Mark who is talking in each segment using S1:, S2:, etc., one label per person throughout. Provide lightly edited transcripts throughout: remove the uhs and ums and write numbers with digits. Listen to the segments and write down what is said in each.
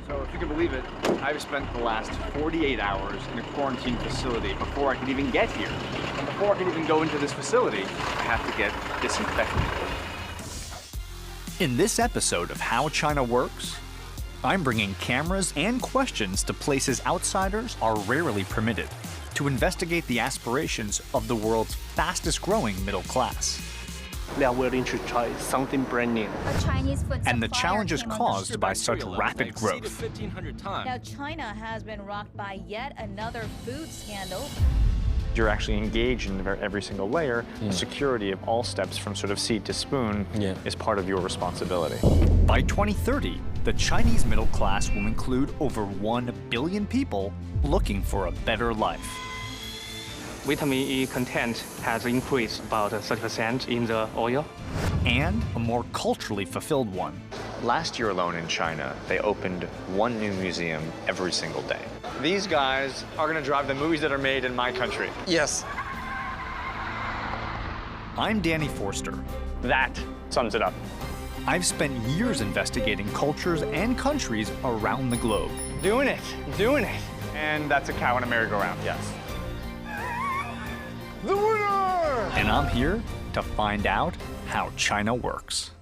S1: So if you can believe it, I've spent the last 48 hours in a quarantine facility before I could even get here. And before I could even go into this facility, I have to get disinfected.
S2: In this episode of How China Works, I'm bringing cameras and questions to places outsiders are rarely permitted to investigate the aspirations of the world's fastest-growing middle class.
S3: They are willing to try something brand new.
S2: And the challenges caused by such rapid growth.
S4: Now, China has been rocked by yet another food scandal.
S1: You're actually engaged in every single layer. The security of all steps from sort of seed to spoon is part of your responsibility.
S2: By 2030, the Chinese middle class will include over 1 billion people looking for a better life.
S3: Vitamin E content has increased about 30% in the oil.
S2: And a more culturally fulfilled one.
S1: Last year alone in China, they opened 1 new museum every single day. These guys are gonna drive the movies that are made in my country.
S3: Yes.
S2: I'm Danny Forster.
S1: That sums it up.
S2: I've spent years investigating cultures and countries around the globe.
S1: Doing it. And that's a cow in a merry-go-round, yes. The winner!
S2: And I'm here to find out how China works.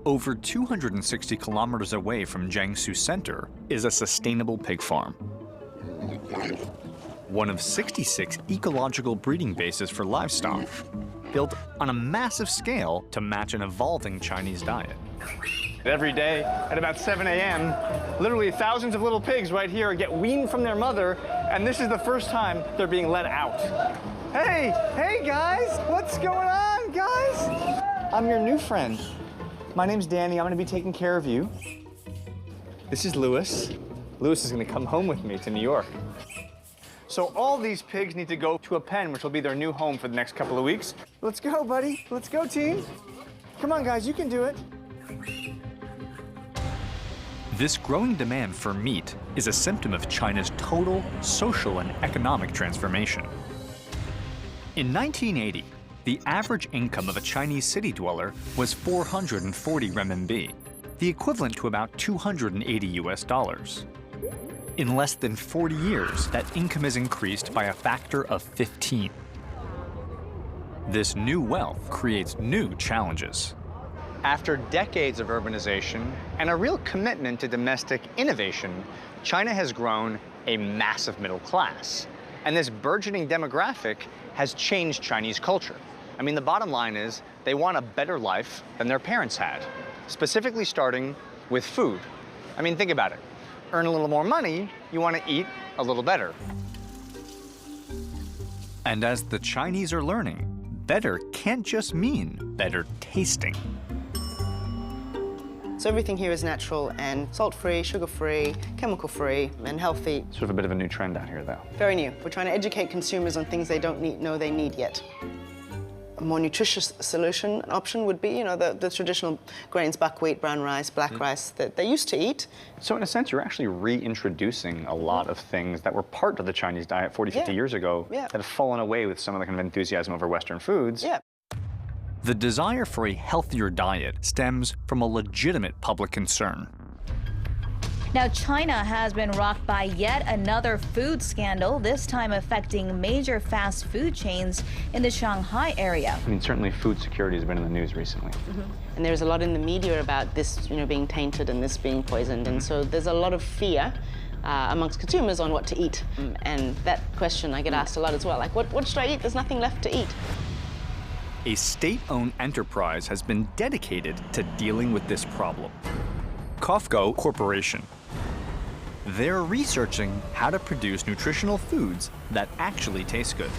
S2: Over 260 kilometers away from Jiangsu Center is a sustainable pig farm. One of 66 ecological breeding bases for livestock, built on a massive scale to match an evolving Chinese diet.
S1: Every day at about 7 a.m., literally thousands of little pigs right here get weaned from their mother, and this is the first time they're being let out. Hey guys, what's going on, guys? I'm your new friend. My name's Danny, I'm gonna be taking care of you. This is Louis. Louis is gonna come home with me to New York. So all these pigs need to go to a pen, which will be their new home for the next couple of weeks. Let's go, buddy. Let's go, team. Come on, guys, you can do it.
S2: This growing demand for meat is a symptom of China's total social and economic transformation. In 1980, the average income of a Chinese city dweller was 440 renminbi, the equivalent to about $280 US. In less than 40 years, that income has increased by a factor of 15. This new wealth creates new challenges.
S1: After decades of urbanization and a real commitment to domestic innovation, China has grown a massive middle class. And this burgeoning demographic has changed Chinese culture. I mean, the bottom line is they want a better life than their parents had, specifically starting with food. I mean, think about it. Earn a little more money, you want to eat a little better.
S2: And as the Chinese are learning, better can't just mean better tasting.
S5: So everything here is natural and salt-free, sugar-free, chemical-free, and healthy.
S1: Sort of a bit of a new trend out here, though.
S5: Very new. We're trying to educate consumers on things they don't know they need yet. A more nutritious solution option would be, you know, the traditional grains, buckwheat, brown rice, black rice that they used to eat.
S1: So in a sense, you're actually reintroducing a lot of things that were part of the Chinese diet 40, 50 years ago that have fallen away with some of the kind of enthusiasm over Western foods.
S5: Yeah.
S2: The desire for a healthier diet stems from a legitimate public concern.
S4: Now, China has been rocked by yet another food scandal, this time affecting major fast food chains in the Shanghai area.
S1: I mean, certainly food security has been in the news recently.
S5: And there's a lot in the media about this, you know, being tainted and this being poisoned. And so there's a lot of fear amongst consumers on what to eat. And that question I get asked a lot as well, like, what should I eat? There's nothing left to eat.
S2: A state-owned enterprise has been dedicated to dealing with this problem. COFCO Corporation. They're researching how to produce nutritional foods that actually taste good.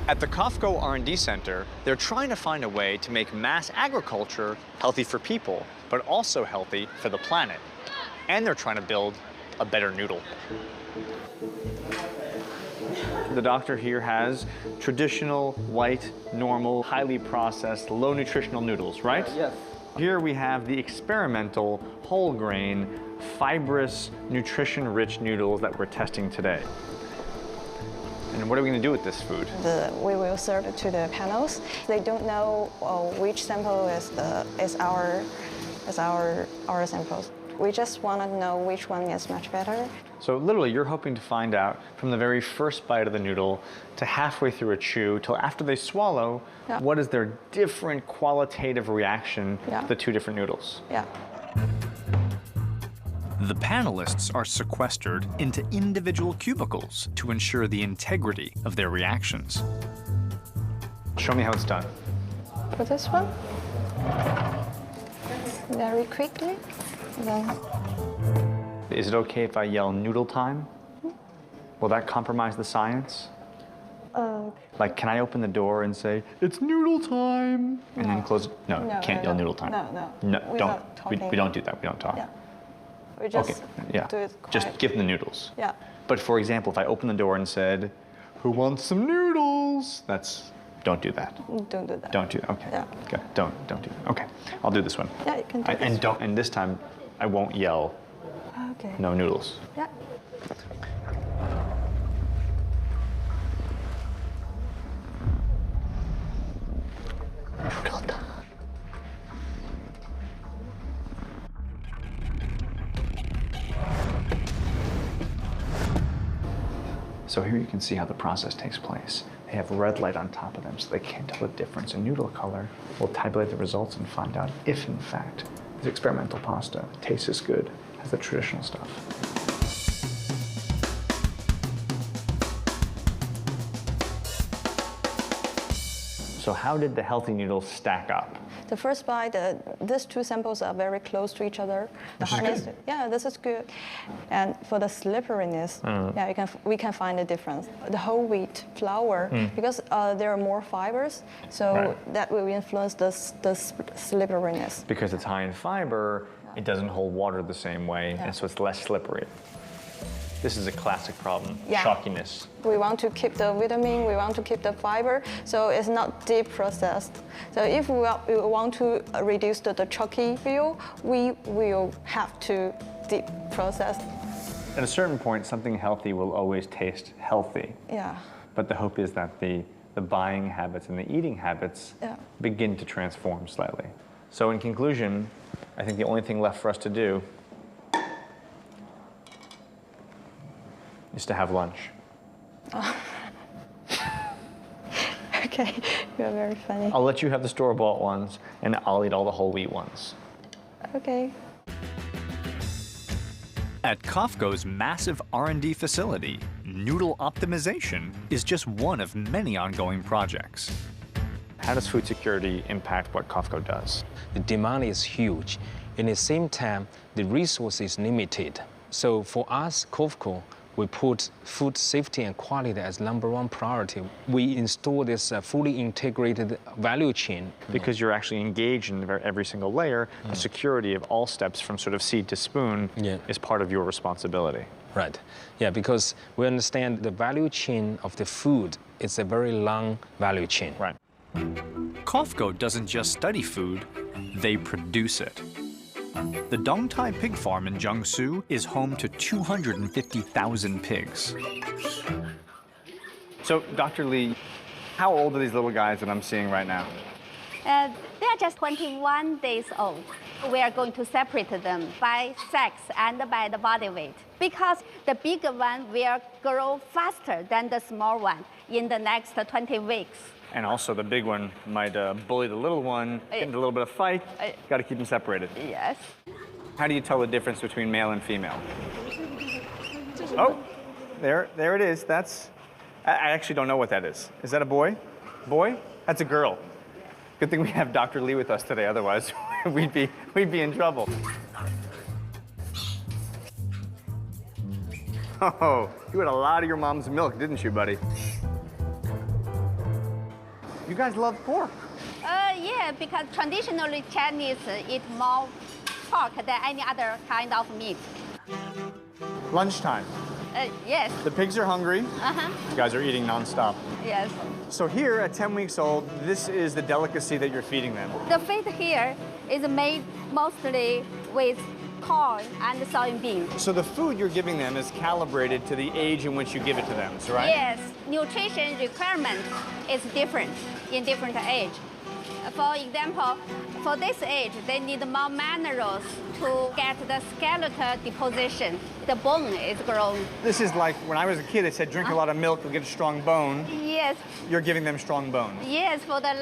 S2: At the COFCO R&D Center, they're trying to find a way to make mass agriculture healthy for people, but also healthy for the planet. And they're trying to build a better noodle. The doctor here has traditional, white, normal, highly processed, low nutritional noodles, right?
S3: Yes.
S1: Here we have the experimental, whole grain, fibrous, nutrition-rich noodles that we're testing today. And what are we going to do with this food?
S6: We will serve it to the panels. They don't know which sample is our as our samples. We just want to know which one is much better.
S1: So literally, you're hoping to find out from the very first bite of the noodle to halfway through a chew till after they swallow,
S6: Yeah.
S1: what is their different qualitative reaction
S6: Yeah.
S1: to the two different noodles.
S6: Yeah.
S2: The panelists are sequestered into individual cubicles to ensure the integrity of their reactions.
S1: Show me how it's done.
S6: For this one, very quickly. Then
S1: Is it okay if I yell noodle time? Will that compromise the science? Like, can I open the door and say, it's noodle time? And then close it? No,
S6: No,
S1: can't
S6: no,
S1: yell
S6: no.
S1: noodle time.
S6: No.
S1: No,
S6: We're
S1: don't.
S6: not talking.
S1: We don't do that. We don't talk.
S6: yeah, we just
S1: Okay, yeah.
S6: do it
S1: Just
S6: quiet.
S1: give them the noodles.
S6: Yeah.
S1: But for example, if I open the door and said, who wants some noodles? Don't do that.
S6: Don't do that.
S1: Don't do that. Okay.
S6: Yeah.
S1: Okay. Don't do that. Okay. I'll do this one.
S6: Yeah, you can do this
S1: And don't. And this time, I won't yell
S6: Okay.
S1: no noodles.
S6: Yeah.
S1: So here you can see how the process takes place. They have red light on top of them so they can't tell the difference in noodle color. We'll tabulate the results and find out if, in fact, this experimental pasta tastes as good as the traditional stuff. So how did the healthy noodles stack up?
S6: The first bite, these two samples are very close to each other. The
S1: Which is
S6: hardness,
S1: good.
S6: yeah, this is good. And for the slipperiness, yeah, we can find a difference. The whole wheat flour, because there are more fibers, so
S1: Right.
S6: that will influence the slipperiness.
S1: Because it's high in fiber, it doesn't hold water the same way,
S6: Yeah.
S1: and so it's less slippery. This is a classic problem,
S6: Yeah.
S1: chalkiness.
S6: We want to keep the vitamin, we want to keep the fiber, so it's not deep processed. So if we want to reduce the chalky feel, we will have to deep process.
S1: At a certain point, something healthy will always taste healthy.
S6: Yeah.
S1: But the hope is that the buying habits and the eating habits
S6: Yeah.
S1: begin to transform slightly. So in conclusion, I think the only thing left for us to do is to have lunch.
S6: Okay, you're very funny.
S1: I'll let you have the store-bought ones, and I'll eat all the whole wheat ones.
S6: Okay.
S2: At Kofco's massive R&D facility, noodle optimization is just one of many ongoing projects.
S1: How does food security impact what Kofco does?
S7: The demand is huge. And at the same time, the resource is limited. So for us, Kofco, we put food safety and quality as #1 priority. We install this fully integrated value chain.
S1: Because you're actually engaged in every single layer, the security of all steps from sort of seed to spoon
S7: Yeah.
S1: is part of your responsibility.
S7: Right. Yeah, because we understand the value chain of the food is a very long value chain.
S1: Right.
S2: Kofco doesn't just study food, they produce it. The Dongtai pig farm in Jiangsu is home to 250,000 pigs.
S1: So, Dr. Lee, how old are these little guys that I'm seeing right now?
S8: They are just 21 days old. We are going to separate them by sex and by the body weight because the bigger one will grow faster than the small one in the next 20 weeks.
S1: And also, the big one might bully the little one, get into a little bit of fight. Got to keep them separated.
S8: Yes.
S1: How do you tell the difference between male and female? Oh, there it is. I actually don't know what that is. Is that a boy? Boy? That's a girl. Good thing we have Dr. Lee with us today, otherwise we'd be in trouble. Oh, you had a lot of your mom's milk, didn't you, buddy? You guys love pork.
S8: Yeah, because traditionally Chinese eat more pork than any other kind of meat.
S1: Lunchtime.
S8: Yes.
S1: The pigs are hungry. You guys are eating nonstop.
S8: Yes.
S1: So here at 10 weeks old, this is the delicacy that you're feeding them.
S8: The feed here is made mostly with corn and soybean.
S1: So the food you're giving them is calibrated to the age in which you give it to them, is that right?
S8: Yes, nutrition requirement is different in different age. For example, for this age, they need more minerals to get the skeletal deposition. The bone is grown.
S1: This is like when I was a kid, they said drink a lot of milk, you'll get a strong bone.
S8: Yes.
S1: You're giving them strong bones.
S8: Yes, for the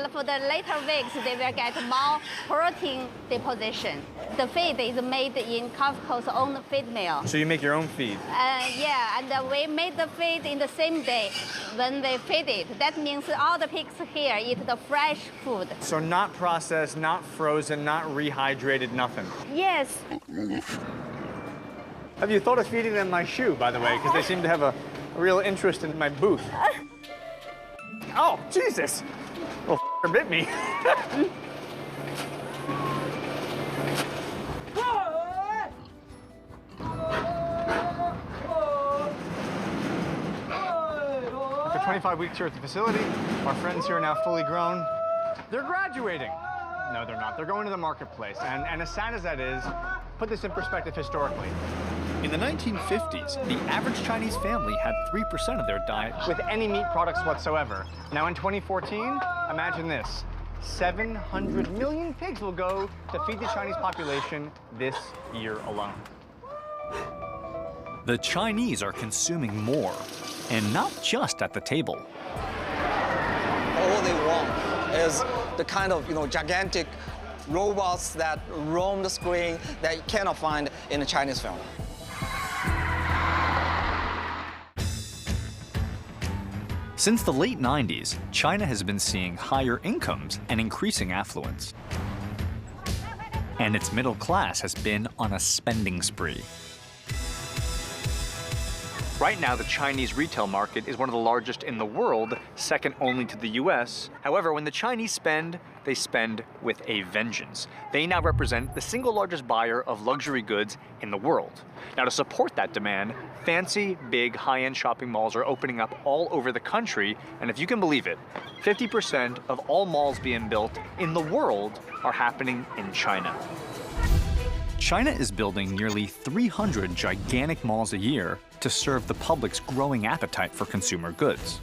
S8: later weeks, they will get more protein deposition. The feed is made in Costco's own feed mill.
S1: So you make your own feed.
S8: Yeah, and we made the feed in the same day when we feed it. That means all the pigs here eat the fresh food.
S1: So not processed, not frozen, not rehydrated, nothing.
S8: Yes.
S1: Have you thought of feeding them my shoe, by the way? Because they seem to have a real interest in my booth. Oh, Jesus! Little f***er bit me. After 25 weeks here at the facility, our friends here are now fully grown. They're graduating. No, they're not. They're going to the marketplace. And as sad as that is, put this in perspective historically.
S2: In the 1950s, the average Chinese family had 3% of their diet
S1: With any meat products whatsoever. Now in 2014, imagine this. 700 million pigs will go to feed the Chinese population this year alone.
S2: The Chinese are consuming more, and not just at the table.
S9: All they want is the kind of, gigantic robots that roam the screen that you cannot find in a Chinese film.
S2: Since the late 90s, China has been seeing higher incomes and increasing affluence. And its middle class has been on a spending spree. Right now, the Chinese retail market is one of the largest in the world, second only to the US. However, when the Chinese spend, they spend with a vengeance. They now represent the single largest buyer of luxury goods in the world. Now, to support that demand, fancy, big, high-end shopping malls are opening up all over the country, and if you can believe it, 50% of all malls being built in the world are happening in China. China is building nearly 300 gigantic malls a year to serve the public's growing appetite for consumer goods.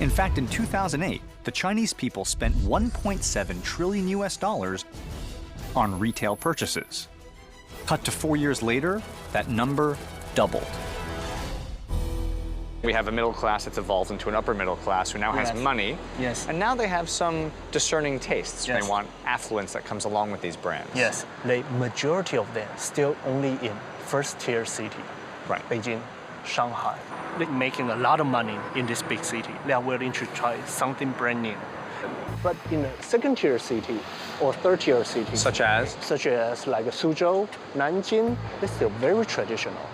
S2: In fact, in 2008, the Chinese people spent 1.7 trillion US dollars on retail purchases. Cut to 4 years later, that number doubled.
S1: We have a middle class that's evolved into an upper middle class who now has money.
S10: Yes.
S1: And now they have some discerning tastes.
S10: Yes.
S1: They want affluence that comes along with these brands.
S10: Yes, the majority of them still only in first-tier city.
S1: Right.
S10: Beijing, Shanghai. They're making a lot of money in this big city. They are willing to try something brand new. But in a second-tier city or third-tier city,
S1: Such as?
S10: like Suzhou, Nanjing, they're still very traditional.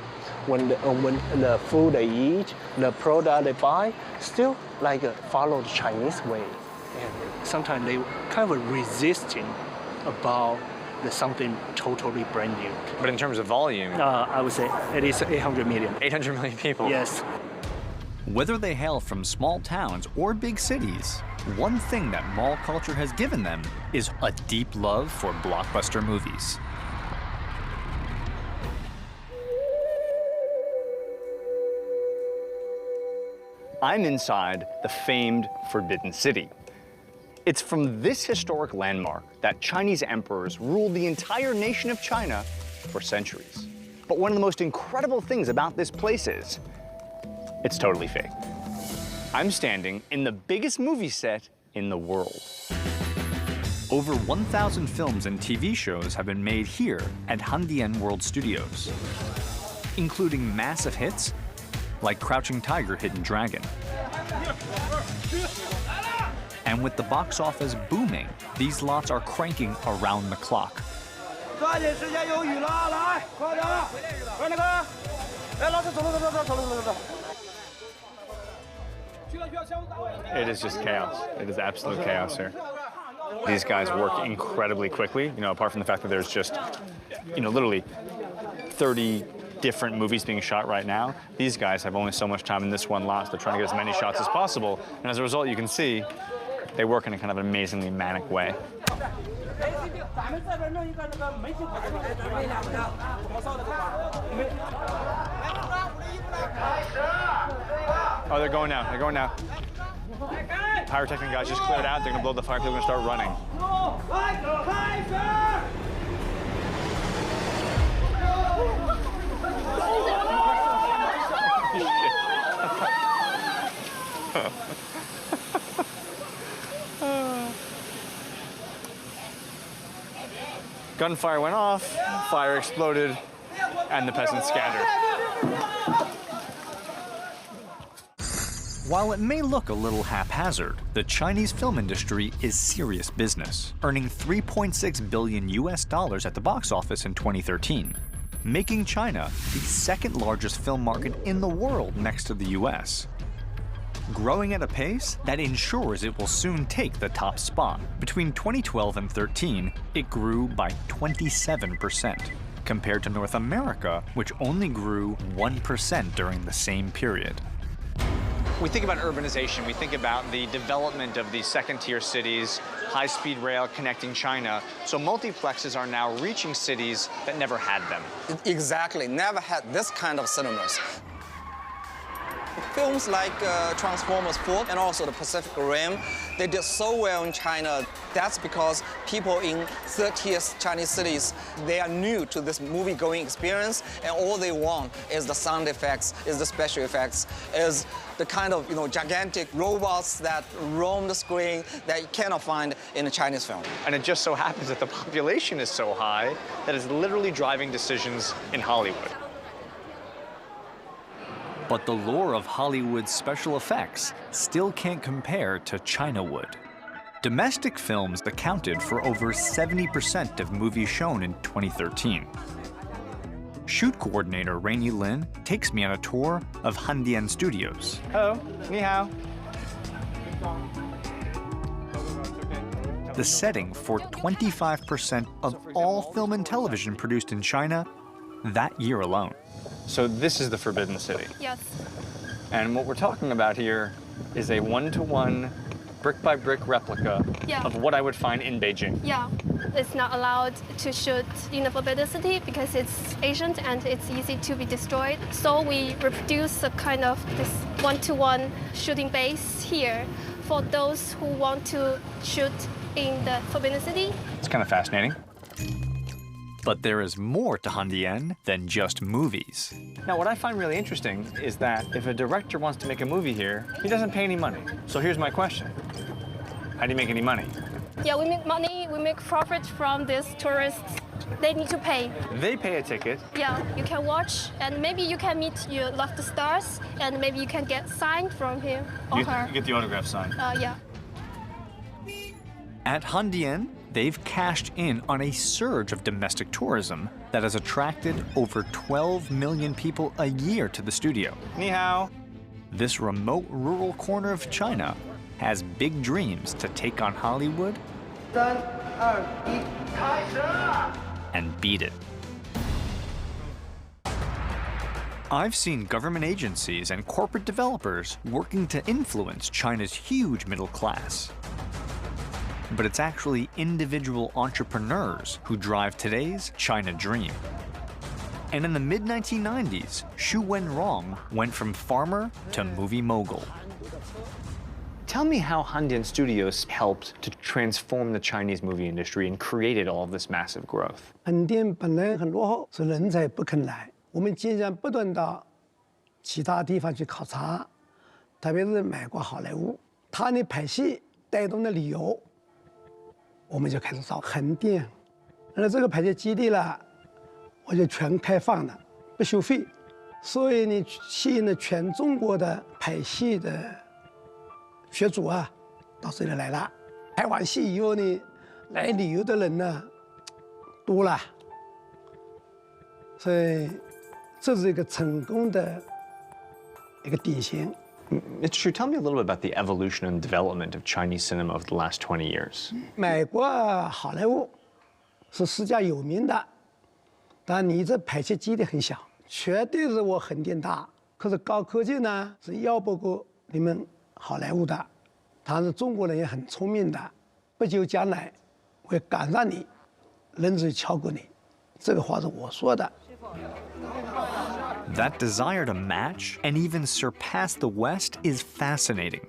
S10: When the food they eat, the product they buy, still follow the Chinese way. And sometimes they kind of resisting about something totally brand new.
S1: But in terms of volume,
S10: I would say it is 800 million.
S1: 800 million people.
S10: Yes.
S2: Whether they hail from small towns or big cities, one thing that mall culture has given them is a deep love for blockbuster movies.
S1: I'm inside the famed Forbidden City. It's from this historic landmark that Chinese emperors ruled the entire nation of China for centuries. But one of the most incredible things about this place is, it's totally fake. I'm standing in the biggest movie set in the world.
S2: Over 1,000 films and TV shows have been made here at Handian World Studios, including massive hits like Crouching Tiger, Hidden Dragon. And with the box office booming, these lots are cranking around the clock.
S1: It is just chaos. It is absolute chaos here. These guys work incredibly quickly, apart from the fact that there's just, literally 30 different movies being shot right now. These guys have only so much time in this one lot, so they're trying to get as many shots as possible. And as a result, you can see they work in a kind of an amazingly manic way. Oh, they're going now. They're going now. Pyrotechnic guys just cleared out. They're gonna blow the fire. People are gonna start running. Gunfire went off, fire exploded, and the peasants scattered.
S2: While it may look a little haphazard, the Chinese film industry is serious business, earning $3.6 billion at the box office in 2013, making China the second largest film market in the world next to the US. Growing at a pace that ensures it will soon take the top spot. Between 2012 and 13, it grew by 27%, compared to North America, which only grew 1% during the same period.
S1: We think about urbanization, we think about the development of these second-tier cities, high-speed rail connecting China. So multiplexes are now reaching cities that never had them.
S9: Exactly, never had this kind of cinemas. Films like Transformers 4 and also the Pacific Rim, they did so well in China. That's because people in third-tier Chinese cities, they are new to this movie-going experience, and all they want is the sound effects, is the special effects, is the kind of gigantic robots that roam the screen that you cannot find in a Chinese film.
S1: And it just so happens that the population is so high that it's literally driving decisions in Hollywood.
S2: But the lure of Hollywood's special effects still can't compare to China would. Domestic films accounted for over 70% of movies shown in 2013. Shoot coordinator Rainey Lin takes me on a tour of Handian Studios.
S1: Hello, ni hao.
S2: The setting for 25% of all film and television produced in China that year alone.
S1: So this is the Forbidden City.
S11: Yes.
S1: And what we're talking about here is a one-to-one, brick-by-brick replica of what I would find in Beijing.
S11: Yeah. It's not allowed to shoot in the Forbidden City because it's ancient and it's easy to be destroyed. So we reproduce a kind of this one-to-one shooting base here for those who want to shoot in the Forbidden City.
S1: It's kind of fascinating.
S2: But there is more to Handian than just movies.
S1: Now, what I find really interesting is that if a director wants to make a movie here, he doesn't pay any money. So here's my question. How do you make any money?
S11: Yeah, we make money, we make profit from these tourists. They need to pay.
S1: They pay a ticket.
S11: Yeah, you can watch, and maybe you can meet your loved stars, and maybe you can get signed from him or her.
S1: You get the autograph signed.
S11: Yeah.
S2: At Handian, they've cashed in on a surge of domestic tourism that has attracted over 12 million people a year to the studio.
S1: Ni hao.
S2: This remote rural corner of China has big dreams to take on Hollywood and beat it. I've seen government agencies and corporate developers working to influence China's huge middle class. But it's actually individual entrepreneurs who drive today's China dream. And in the mid-1990s, Xu Wenrong went from farmer to movie mogul.
S1: Tell me how Handian Studios helped to transform the Chinese movie industry and created all of this massive growth.
S12: 横店本来很落后，是人才不肯来。我们竟然不断到其他地方去考察，特别是美国好莱坞，它的拍戏带动的旅游，我们就开始找横店。而这个拍戏基地呢，我就全开放了，不收费，所以呢，吸引了全中国的拍戏的学祖啊，到这里来了。拍完戏以后呢，来旅游的人呢多了，所以这是一个成功的一个典型。
S1: Mr. Xu, tell me a little bit about the evolution and development of Chinese cinema over the last 20 years.
S12: 美国好莱坞是世界有名的，但你这拍戏基地很小，绝对是我横店大。可是高科技呢是要不过你们好莱坞的，但是中国人也很聪明的，不久将来会赶上你，人子超过你。这个话是我说的。
S2: That desire to match and even surpass the West is fascinating.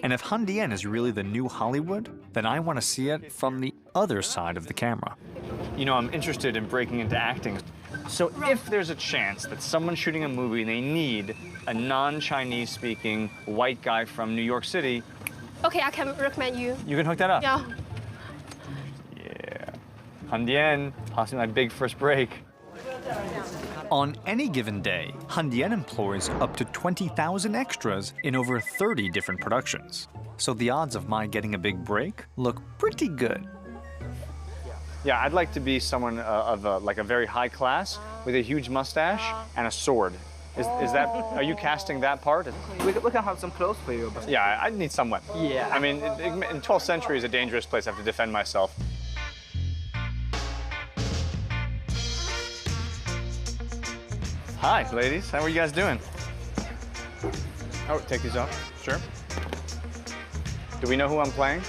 S2: And if Handian is really the new Hollywood, then I want to see it from the other side of the camera.
S1: You know, I'm interested in breaking into acting. So if there's a chance that someone's shooting a movie and they need a non-Chinese speaking white guy from New York City,
S11: Okay, I can recommend you.
S1: you can hook that up.
S11: Yeah.
S1: Yeah. Handian, possibly my big first break.
S2: On any given day, Handian employs up to 20,000 extras in over 30 different productions. So the odds of my getting a big break look pretty good.
S1: Yeah, I'd like to be someone of like a very high class with a huge mustache and a sword. Is that, are you we can have some clothes for you. But... Yeah, I need some weapon. Yeah. I mean, in 12th century is a dangerous place. I have to defend myself. Hi, ladies. How are you guys doing? Oh, take these off. Sure. Do we know who I'm playing?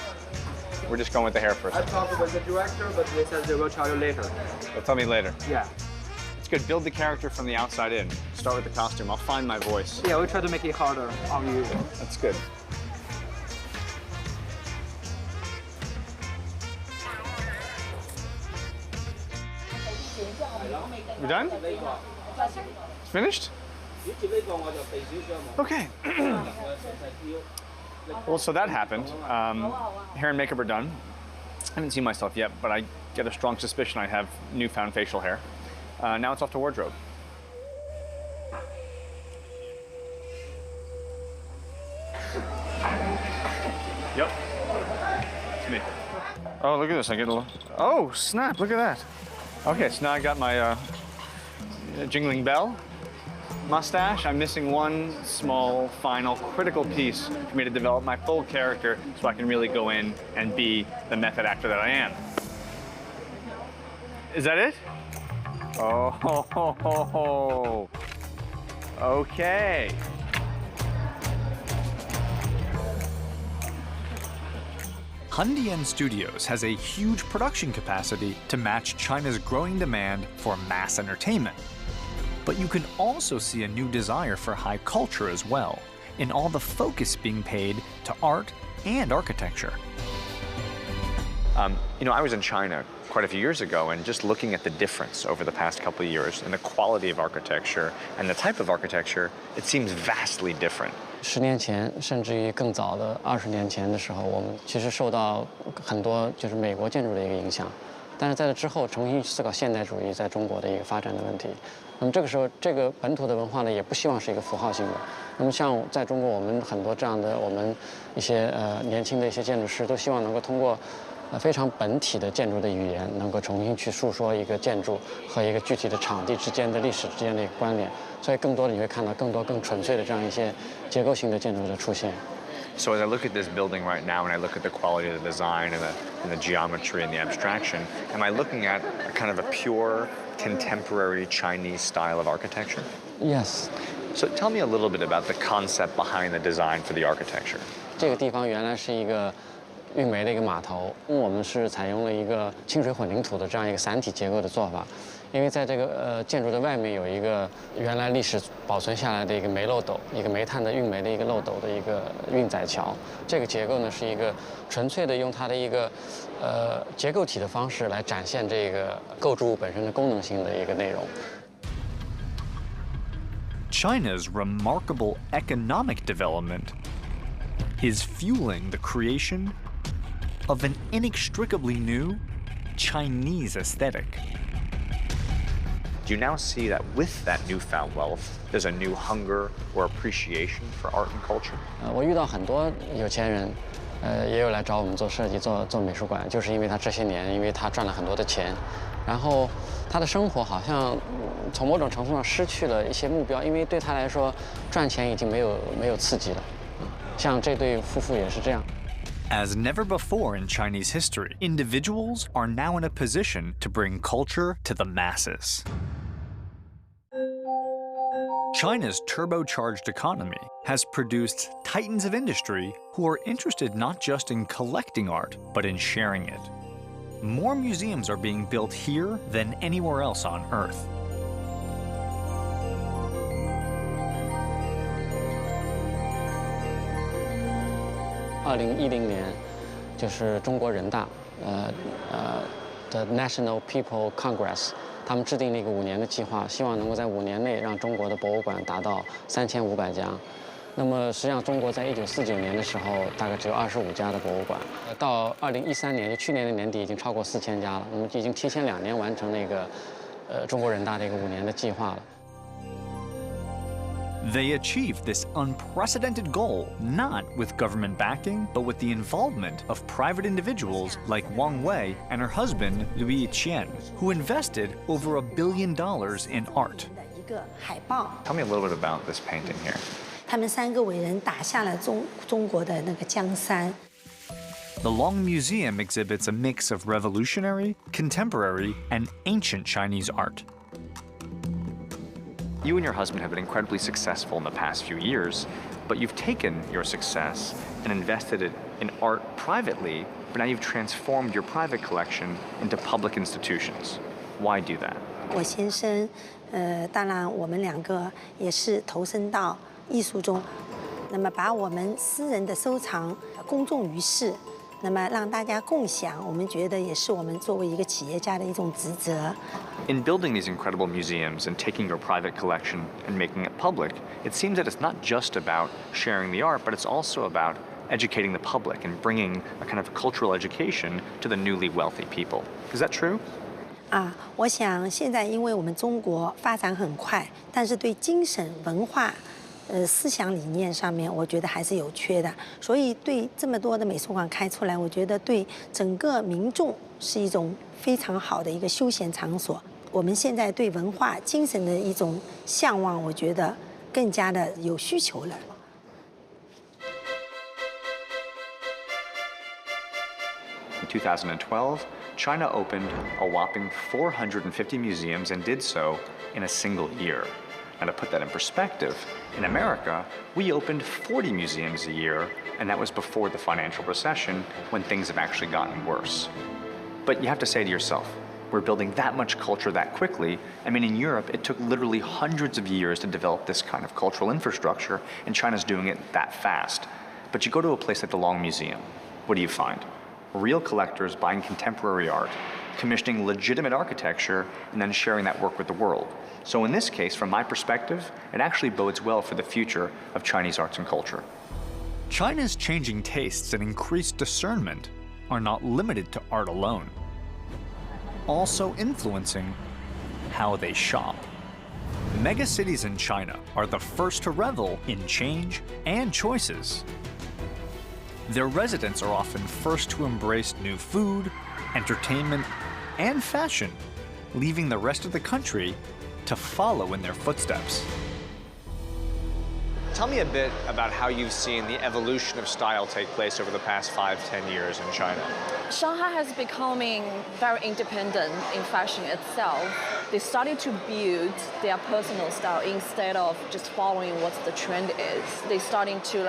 S1: We're just going with the hair first.
S13: I talked with the director, but they said they will tell you later.
S1: They'll tell me later.
S13: Yeah.
S1: It's good. Build the character from the outside in. Start with the costume. I'll find my voice.
S13: Yeah, we try to make it harder on you.
S1: That's good. You done? It's finished? Okay. Well, so that happened. Hair and makeup are done. I haven't seen myself yet, but I get a strong suspicion I have newfound facial hair. Now it's off to wardrobe. Yep. It's me. Oh, look at this. I get a little... Oh, snap. Look at that. Okay, so now I got my jingling bell. Mustache. I'm missing one small, final, critical piece for me to develop my full character so I can really go in and be the method actor that I am. Is that it? Oh, ho, ho, ho, ho. Okay.
S2: Handian Studios has a huge production capacity to match China's growing demand for mass entertainment. But you can also see a new desire for high culture as well, in all the focus being paid to art and architecture.
S1: You know, I was in China quite a few years ago, and just looking at the difference over the past couple of years in the quality of architecture and the type of architecture, it seems vastly different.
S14: 10年前，甚至于更早的20年前的时候，我们其实受到很多就是美国建筑的一个影响，但是在这之后重新思考现代主义在中国的一个发展的问题。那么这个时候，这个本土的文化呢，也不希望是一个符号性的。那么像在中国，我们很多这样的我们一些年轻的一些建筑师都希望能够通过非常本体的建筑的语言，能够重新去述说一个建筑和一个具体的场地之间的历史之间的一个关联。所以更多的你会看到更多更纯粹的这样一些结构性的建筑的出现。
S1: So as I look at this building right now, and I look at the quality of the design and the geometry and the abstraction, am I looking at a kind of a pure contemporary Chinese style of architecture?
S14: Yes.
S1: So tell me a little bit about the concept behind the design for the architecture.
S14: 这个地方原来是一个运煤的一个码头，我们是采用了一个清水混凝土的这样一个散体结构的做法。因为在这个建筑的外面有一个原来历史保存下来的一个煤漏斗，一个煤炭的运煤的一个漏斗的一个运载桥。这个结构呢是一个纯粹的用它的一个结构体的方式来展现这个构筑物本身的功能性的一个内容。
S2: China's remarkable economic development is fueling the creation of an inextricably new Chinese aesthetic.
S1: Do you now see that with that newfound wealth, there's a new hunger or appreciation for art and culture?
S14: 我遇到很多有钱人，也有来找我们做设计、做美术馆，就是因为他这些年，因为他赚了很多的钱，然后他的生活好像从某种程度上失去了一些目标，因为对他来说，赚钱已经没有刺激了。像这对夫妇也是这样。
S2: As never before in Chinese history, individuals are now in a position to bring culture to the masses. China's turbocharged economy has produced titans of industry who are interested not just in collecting art, but in sharing it. More museums are being built here than anywhere else on Earth.
S14: 2010年，就是中国人大的 National People Congress， 他们制定了一个5年的计划，希望能够在5年内让中国的博物馆达到3500家。那么实际上，中国在1949年的时候，大概只有25家的博物馆，到2013年，就去年的年底，已经超过4000家了。我们已经提前2年完成那个中国人大的一个5年的计划了。
S2: They achieved this unprecedented goal not with government backing, but with the involvement of private individuals like Wang Wei and her husband, Louis Qian, who invested over $1 billion in art.
S1: Tell me a little bit about this painting here.
S15: 他们3个伟人打下了中国的那个江山。
S2: The Long Museum exhibits a mix of revolutionary, contemporary, and ancient Chinese art. You and your husband have been incredibly successful in the past few years, but you've taken your success and invested it in art privately, but now you've transformed your private collection into public institutions. Why do that?
S15: 我先生，当然我们2个也是投身到艺术中，那么把我们私人的收藏公众于世，那么让大家共享，我们觉得也是我们作为一个企业家的一种职责。
S2: In building these incredible museums and taking your private collection and making it public, it seems that it's not just about sharing the art, but it's also about educating the public and bringing a kind of cultural education to the newly wealthy people. Is that true?
S15: 我想现在因为我们中国发展很快，但是对精神文化思想理念上面，我觉得还是有缺的。所以对这么多的美术馆开出来，我觉得对整个民众是一种非常好的一个休闲场所。我们现在对文化精神的一种向往，我觉得更加的有需求了。
S2: In 2012, China opened a whopping 450 museums and did so in a single year. Now, to put that in perspective, in America, we opened 40 museums a year, and that was before the financial recession when things have actually gotten worse. But you have to say to yourself, we're building that much culture that quickly. I mean, in Europe, it took literally hundreds of years to develop this kind of cultural infrastructure, and China's doing it that fast. But you go to a place like the Long Museum, what do you find? Real collectors buying contemporary art, commissioning legitimate architecture, and then sharing that work with the world. So in this case, from my perspective, it actually bodes well for the future of Chinese arts and culture. China's changing tastes and increased discernment are not limited to art alone, also influencing how they shop. Megacities in China are the first to revel in change and choices. Their residents are often first to embrace new food, entertainment, and fashion, leaving the rest of the country to follow in their footsteps.
S1: Tell me a bit about how you've seen the evolution of style take place over the past 5-10 years in China.
S16: Shanghai has becoming very independent in fashion itself. They started to build their personal style instead of just following what the trend is. They're starting to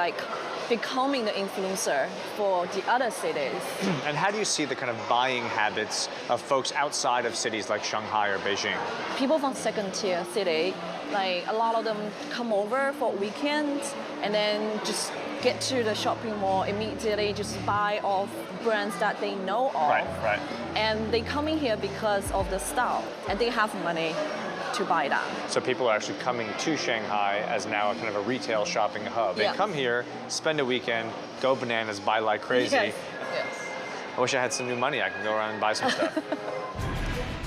S16: becoming the influencer for the other cities.
S1: And how do you see the kind of buying habits of folks outside of cities like Shanghai or Beijing?
S16: People from second-tier city, a lot of them come over for weekends and then just get to the shopping mall immediately, just buy off brands that they know of.
S1: Right.
S16: And they come in here because of the style, and they have money to buy that.
S1: So people are actually coming to Shanghai as now a kind of a retail shopping hub. They come here, spend a weekend, go bananas, buy like crazy.
S16: Yes.
S1: I wish I had some new money. I can go around and buy some stuff.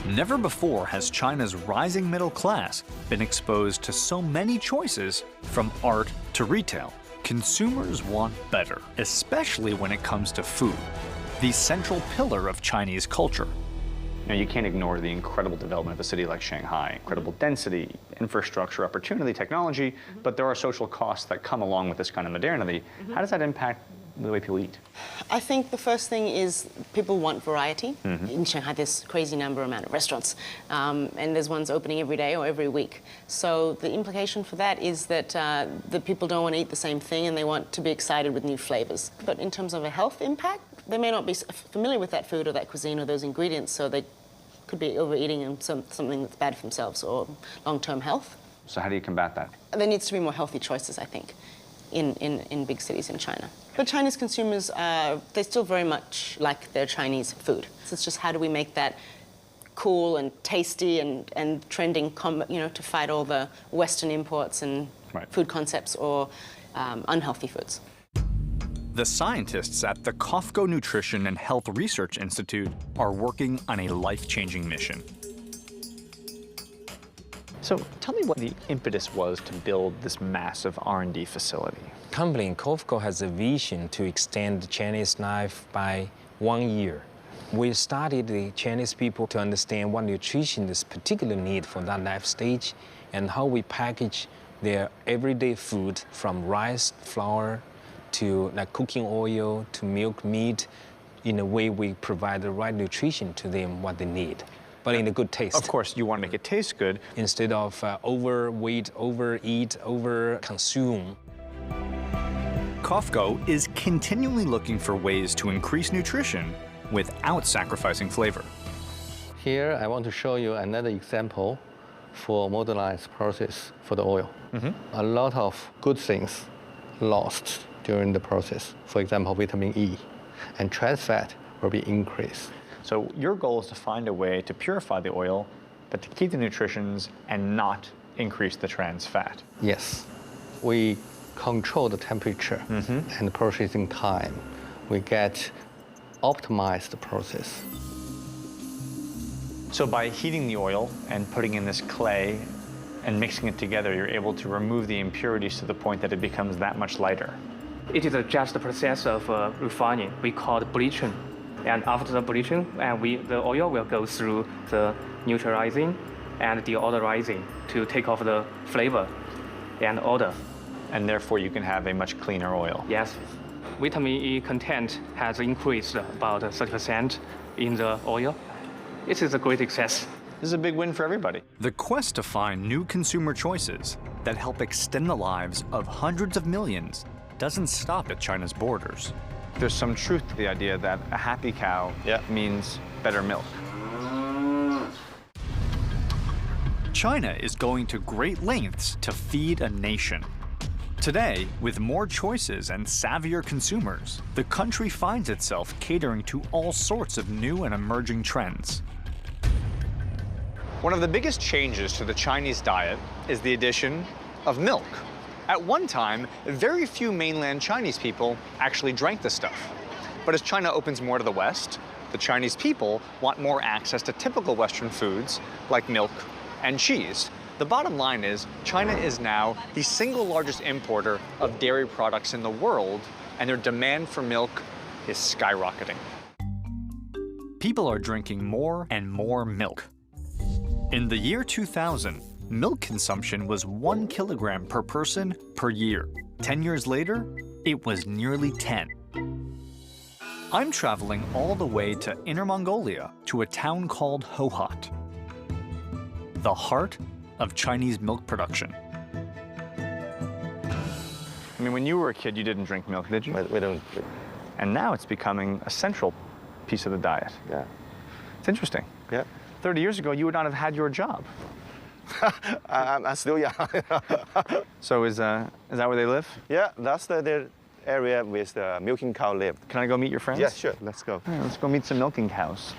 S2: Never before has China's rising middle class been exposed to so many choices from art to retail. Consumers want better, especially when it comes to food, the central pillar of Chinese culture. You can't ignore the incredible development of a city like Shanghai, incredible density, infrastructure, opportunity, technology, but there are social costs that come along with this kind of modernity. How does that impact the way people eat?
S5: I think the first thing is people want variety. In Shanghai, there's a crazy amount of restaurants, and there's ones opening every day or every week. So the implication for that is that the people don't want to eat the same thing and they want to be excited with new flavors. But in terms of a health impact, they may not be familiar with that food or that cuisine or those ingredients, so they could be overeating and something that's bad for themselves or long-term health.
S2: So how do you combat that?
S5: There needs to be more healthy choices, I think. in big cities in China. But Chinese consumers, they still very much like their Chinese food. So it's just how do we make that cool and tasty and trending, to fight all the Western imports and food concepts or unhealthy foods.
S2: The scientists at the COFCO Nutrition and Health Research Institute are working on a life-changing mission.
S1: So tell me what the impetus was to build this massive R&D facility.
S7: Company COFCO has a vision to extend the Chinese life by 1 year. We studied the Chinese people to understand what nutrition is particularly need for that life stage and how we package their everyday food from rice, flour, to like cooking oil, to milk, meat, in a way we provide the right nutrition to them, what they need, but in a good taste.
S1: Of course, you want to make it taste good.
S7: Instead of overweight, overeat, over-consume.
S2: COFCO is continually looking for ways to increase nutrition without sacrificing flavor.
S3: Here, I want to show you another example for modernized process for the oil. A lot of good things lost during the process. For example, vitamin E and trans fat will be increased.
S1: So your goal is to find a way to purify the oil, but to keep the nutritions and not increase the trans fat.
S3: Yes. We control the temperature and the processing time. We get optimized process.
S1: So by heating the oil and putting in this clay and mixing it together, you're able to remove the impurities to the point that it becomes that much lighter.
S3: It is just a process of refining. We call it bleaching. And after the bleaching, the oil will go through the neutralizing and deodorizing to take off the flavor and odor.
S1: And therefore you can have a much cleaner oil.
S3: Yes. Vitamin E content has increased about 30% in the oil. It is a great success.
S1: This is a big win for everybody.
S2: The quest to find new consumer choices that help extend the lives of hundreds of millions doesn't stop at China's borders.
S1: There's some truth to the idea that a happy cow means better milk.
S2: China is going to great lengths to feed a nation. Today, with more choices and savvier consumers, the country finds itself catering to all sorts of new and emerging trends.
S1: One of the biggest changes to the Chinese diet is the addition of milk. At one time, very few mainland Chinese people actually drank this stuff. But as China opens more to the West, the Chinese people want more access to typical Western foods like milk and cheese. The bottom line is, China is now the single largest importer of dairy products in the world, and their demand for milk is skyrocketing.
S2: People are drinking more and more milk. In the year 2000, milk consumption was 1 kilogram per person per year. 10 years later, it was nearly 10. I'm traveling all the way to Inner Mongolia to a town called Hohhot, the heart of Chinese milk production.
S1: I mean, when you were a kid, you didn't drink milk, did you?
S17: We don't.
S1: And now it's becoming a central piece of the diet.
S17: Yeah.
S1: It's interesting.
S17: Yeah.
S1: 30 years ago, you would not have had your job.
S17: I'm still young.
S1: So is that where they live?
S17: Yeah, that's the area where the milking cow live.
S1: Can I go meet your friends?
S17: Yeah, sure. Let's go.
S1: All right, let's go meet some milking cows.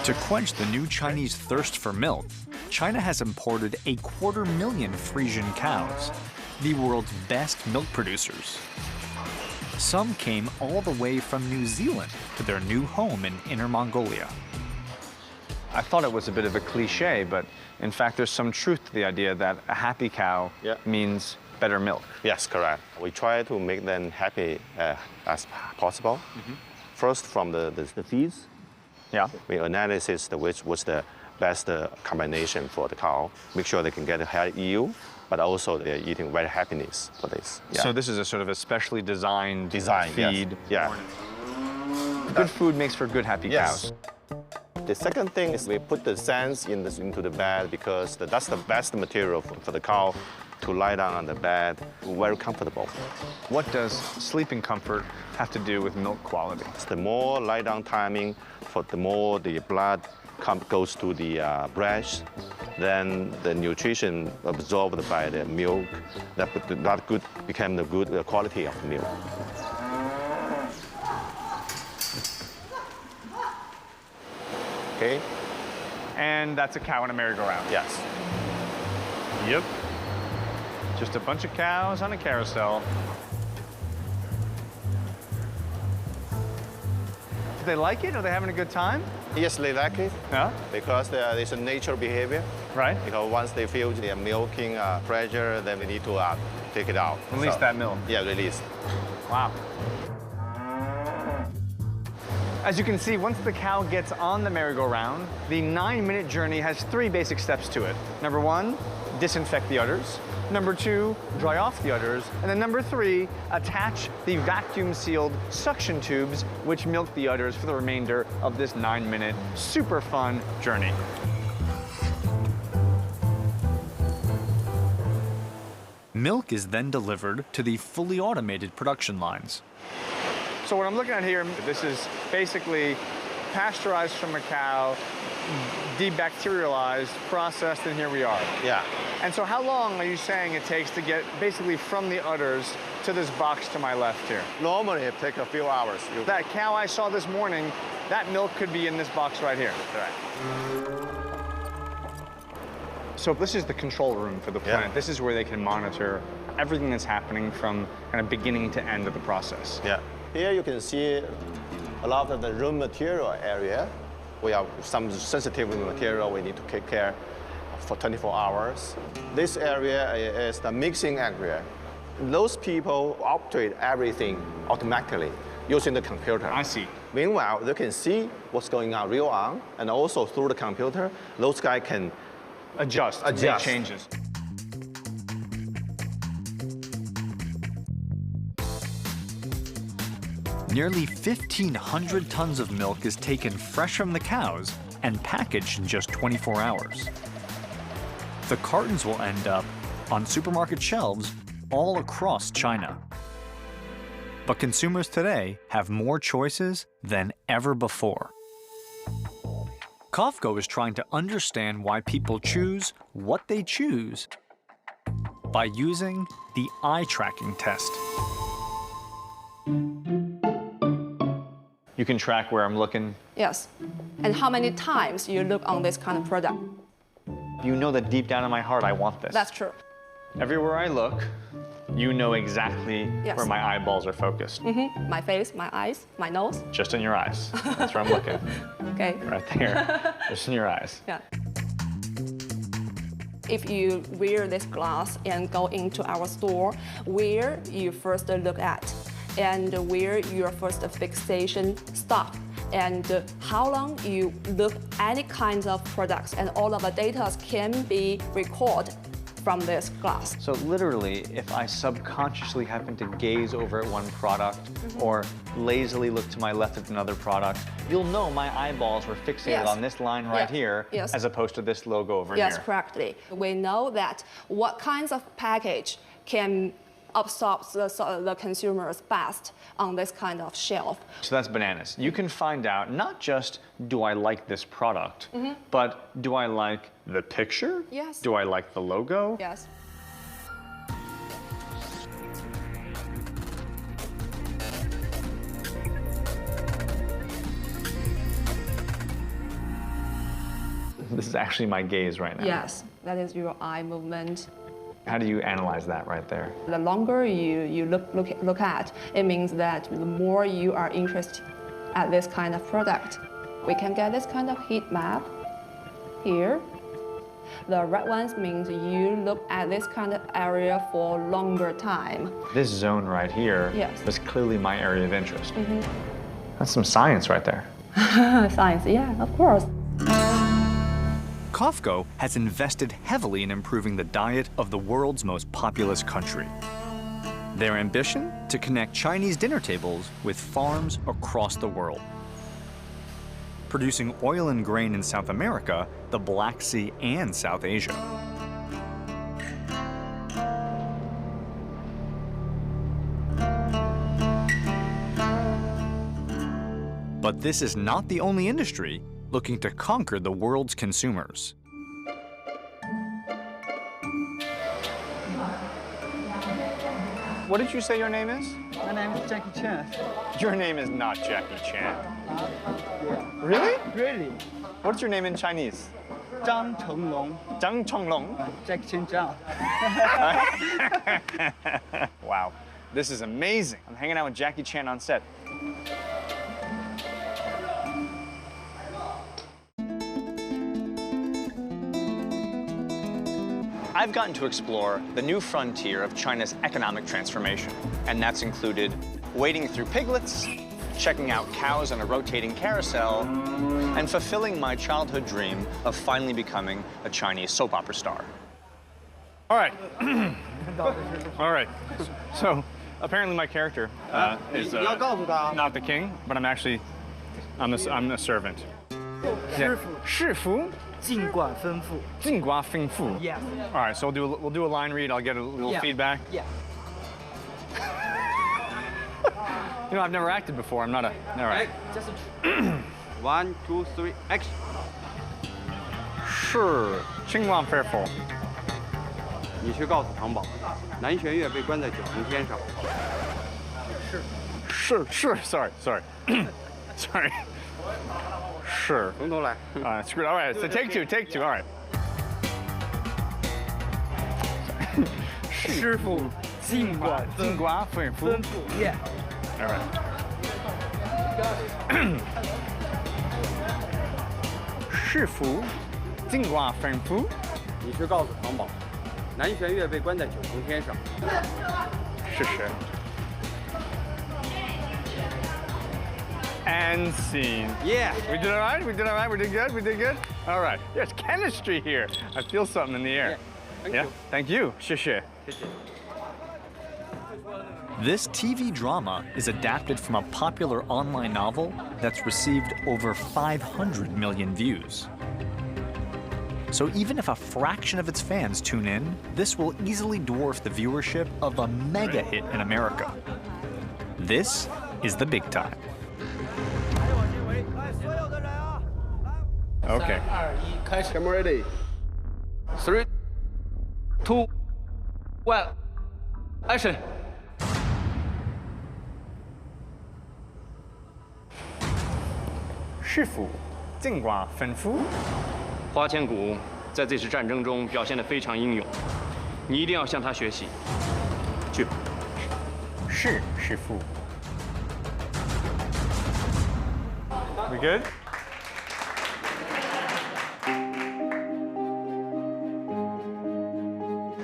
S2: To quench the new Chinese thirst for milk, China has imported 250,000 Frisian cows, the world's best milk producers. Some came all the way from New Zealand to their new home in Inner Mongolia.
S1: I thought it was a bit of a cliche, but in fact, there's some truth to the idea that a happy cow means better milk.
S17: Yes, correct. We try to make them happy as possible. First, from the feeds.
S1: Yeah.
S17: We analyze which was the best combination for the cow. Make sure they can get a high yield, but also they're eating very happiness for this. Yeah.
S1: So this is a sort of a specially designed feed.
S17: Yes. Yeah.
S1: Good food makes for good happy cows.
S17: The second thing is we put the sands into the bed because that's the best material for the cow to lie down on the bed, very comfortable.
S1: What does sleeping comfort have to do with milk quality?
S17: The more lie down timing, for the more the blood goes to the breast, then the nutrition absorbed by the milk, that good became the good quality of milk. Okay.
S1: And that's a cow in a merry-go-round.
S17: Yes.
S1: Yep. Just a bunch of cows on a carousel. Do they like it? Are they having a good time?
S17: Yes, they like it.
S1: Yeah.
S17: Because it's a natural behavior.
S1: Right.
S17: Because once they feel they are milking pressure, then we need to take it out.
S1: Release that milk.
S17: Yeah, release.
S1: Wow. As you can see, once the cow gets on the merry-go-round, the 9-minute journey has 3 basic steps to it. Number 1, disinfect the udders. Number 2, dry off the udders. And then number 3, attach the vacuum-sealed suction tubes, which milk the udders for the remainder of this 9-minute, super fun journey.
S2: Milk is then delivered to the fully automated production lines.
S1: So what I'm looking at here, this is basically pasteurized from a cow, debacterialized, processed, and here we are.
S17: Yeah.
S1: And so how long are you saying it takes to get basically from the udders to this box to my left here?
S17: Normally it takes a few hours.
S1: That cow I saw this morning, that milk could be in this box right here.
S17: Right.
S1: So this is the control room for the plant.
S17: Yeah.
S1: This is where they can monitor everything that's happening from kind of beginning to end of the process.
S17: Yeah. Here you can see a lot of the raw material area. We have some sensitive material we need to take care for 24 hours. This area is the mixing area. Those people operate everything automatically using the computer.
S1: I see.
S17: Meanwhile, they can see what's going on real on, and also through the computer, those guys can
S1: adjust. Make changes.
S2: Nearly 1,500 tons of milk is taken fresh from the cows and packaged in just 24 hours. The cartons will end up on supermarket shelves all across China. But consumers today have more choices than ever before. COFCO is trying to understand why people choose what they choose by using the eye tracking test.
S1: You can track where I'm looking.
S16: Yes. And how many times you look on this kind of product.
S1: You know that deep down in my heart I want this.
S16: That's true.
S1: Everywhere I look, you know exactly where my eyeballs are focused.
S16: Mm-hmm. My face, my eyes, my nose.
S1: Just in your eyes. That's where I'm looking.
S16: Okay.
S1: Right there. Just in your eyes.
S16: Yeah. If you wear this glass and go into our store, where you first look at and where your first fixation stop and how long you look at any kinds of products, and all of the data can be recorded from this glass.
S1: So literally, if I subconsciously happen to gaze over at one product or lazily look to my left at another product, you'll know my eyeballs were fixated on this line right here as opposed to this logo over here.
S16: Yes, correctly. We know that what kinds of package can absorb the consumers best on this kind of shelf.
S1: So that's bananas. You can find out not just do I like this product, but do I like the picture?
S16: Yes.
S1: Do I like the logo?
S16: Yes.
S1: This is actually my gaze right now.
S16: Yes, that is your eye movement.
S1: How do you analyze that right there?
S16: The longer you look at, it means that the more you are interested at this kind of product. We can get this kind of heat map here. The red ones means you look at this kind of area for longer time.
S1: This zone right here is clearly my area of interest. That's some science right there.
S16: Science, yeah, of course.
S2: COFCO has invested heavily in improving the diet of the world's most populous country. Their ambition? To connect Chinese dinner tables with farms across the world. Producing oil and grain in South America, the Black Sea, and South Asia. But this is not the only industry looking to conquer the world's consumers.
S1: What did you say your name is?
S18: My name is Jackie Chan.
S1: Your name is not Jackie Chan.
S18: Yeah.
S1: Really?
S18: Really?
S1: What's your name in Chinese?
S18: Zhang Chenglong.
S1: Zhang Chenglong.
S18: Jackie Chan Zhang.
S1: Wow, this is amazing. I'm hanging out with Jackie Chan on set. I've gotten to explore the new frontier of China's economic transformation, and that's included wading through piglets, checking out cows on a rotating carousel, and fulfilling my childhood dream of finally becoming a Chinese soap opera star. All right. All right. So apparently my character is not the king, but I'm a servant. Yeah. 师傅
S18: 尽管吩咐.
S1: 尽管吩咐.
S18: Yes.
S1: All right, so we'll do a line read. I'll get a little feedback.
S18: Yeah.
S1: You know, I've never acted before. I'm not a. All right.
S18: Just 1, 2, 3, action.
S1: 是情况非否.
S13: 你去告诉唐宝，南玄月被关在九重天上。
S1: 是 sorry sorry. 是.
S13: 从头来。
S1: Screw it. All right, so take two. All right.
S18: 师傅尽管
S1: 尽管吩咐.
S18: 吩咐. Yeah.
S1: All right. 师傅尽管吩咐.
S13: 你去告诉唐宝，南玄月被关在九重天上。
S1: 是。And scene. Yeah. We did all right? We did good? All right. There's chemistry here. I feel something in the air. Yeah. Thank you. 谢谢.
S2: This TV drama is adapted from a popular online novel that's received over 500 million views. So even if a fraction of its fans tune in, this will easily dwarf the viewership of a mega hit in America. This is the big time.
S1: Okay.
S13: Camera ready. 3, 2, 1, action.
S1: 师傅尽管吩咐.
S19: 花千骨在这次战争中表现得非常英勇，你一定要向他学习。去吧。
S1: 是师傅. We good?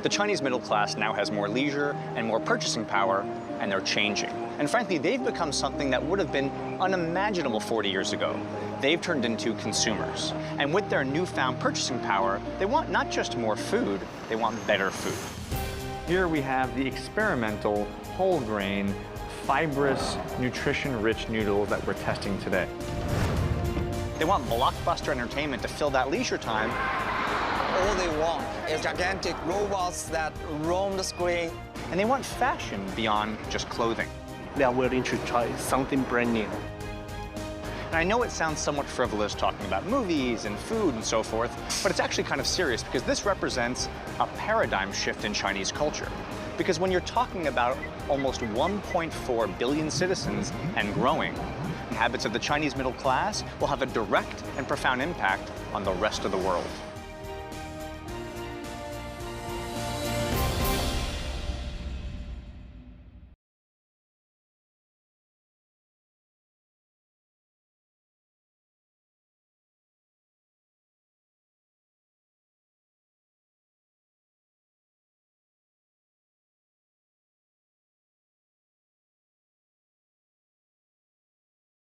S1: The Chinese middle class now has more leisure and more purchasing power, and they're changing. And frankly, they've become something that would have been unimaginable 40 years ago. They've turned into consumers. And with their newfound purchasing power, they want not just more food, they want better food. Here we have the experimental, whole grain, fibrous, nutrition-rich noodles that we're testing today. They want blockbuster entertainment to fill that leisure time.
S9: All they want is gigantic robots that roam the screen.
S1: And they want fashion beyond just clothing.
S10: They are willing to try something brand new.
S1: And I know it sounds somewhat frivolous talking about movies and food and so forth, but it's actually kind of serious because this represents a paradigm shift in Chinese culture. Because when you're talking about almost 1.4 billion citizens and growing, the habits of the Chinese middle class will have a direct and profound impact on the rest of the world.